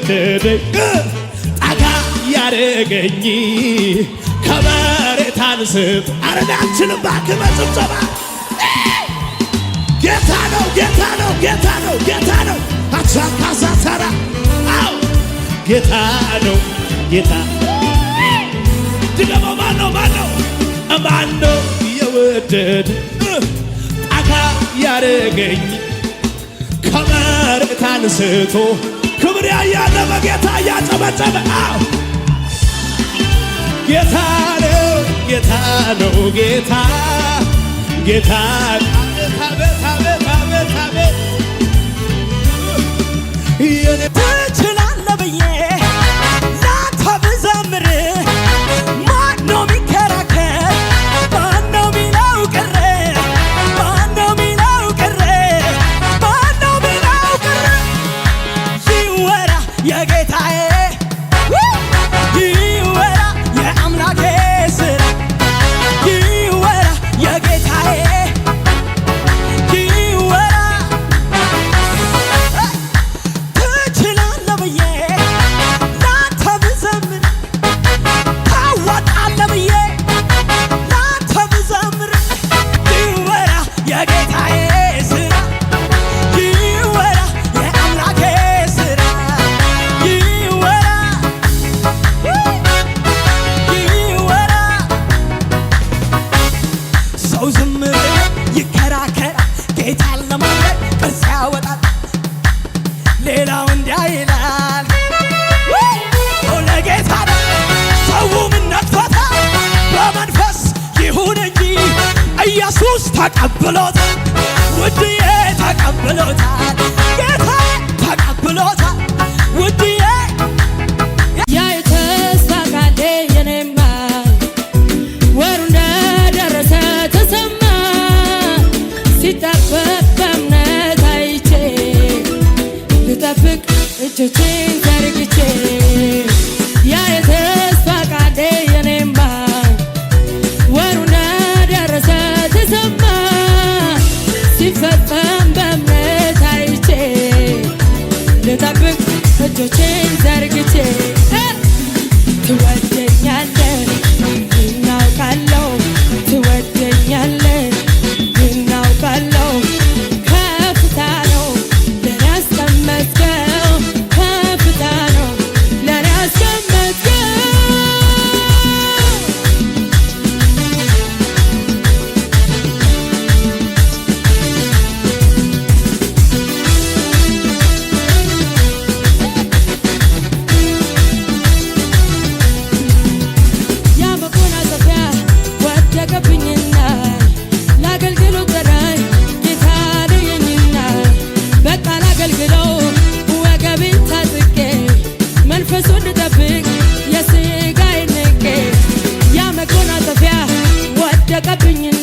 የወደደኝ ጠጋ ያደረገኝ ከመሬት አንስቶ አረዳችንም እባክህ በጭብጨባ ጌታ ነው ጌታ ነው ጌታ ነው ጌታ ነው አቻካሳ ሰራ አው ጌታ ነው ጌታ ድገሞ ማነው የወደደ ጠጋ ያደረገኝ ከመሬት አንስቶ ክብር ያያለ በጌታ እያጨበጨበ አው ጌታ ነው ጌታ ነው ጌታ ጌታ አቤት አቤት አቤት አቤት ትችላለህ ብዬ ላንተ ብዘምር ማነው ሚከራከር ማነው ሚለው ቅር ማነው ሚለው ቅር ማነው ሚለው ቅር ይወራ የጌታዬ ይወራ የአምላኬ ስራ ይወራ የጌታዬ ይወራ ትችላለህ ብዬ ላንተ ብዘምር ታዋጣለህ ብዬ ላንተ ብዘምር ይወራ የጌታዬ ስራ ይወራ የአምላኬ ስራ ይወራ ይወራ ሰው ዝም ብሎ ይከራከራል ጌታን ለማምለክ ቅርጽ ያወጣል ሌላው እንዲያ ይላል ለጌታ ነው ሰው ምን ነክቶታል በመንፈስ ይሁን እንጂ ኢየሱስ ተቀብሎታል ውድዬ ተቀብሎታል ጌታ ተቀብሎታል ውድዬ ያ የተስፋ ቃሌ የኔማ ወሩ እንደደረሰ ተሰማ ሲጠበቅ በእምነት አይቼ ልጠብቅ እጆቼን ዘርግቼ ያ የተስፋ ቃሌ የኔማ ወሩ እንደደረሰ ተሰማ ሲፈጸም በእምነት አይቼ ልጠብቅ እጆቼን ዘርግቼ ትወደኛለህ እናውቃለሁ ትወደኛለህ እናውቃለሁ ከፍታ ነው ለኔ ያስቀመጥከው ከፍታ ነው ለኔ ያስቀመጥከው ያ መጎናጸፊያ ወደቀብኝና ለአገልግሎት ጠራኝ ጌታ አለኝና በቃ ላገልግለው ወገቤን ታጥቄ መንፈሱን ልጠብቅ የሥጋዬን ንቄ ያ መጎናጸፊያ ወደቀብኝና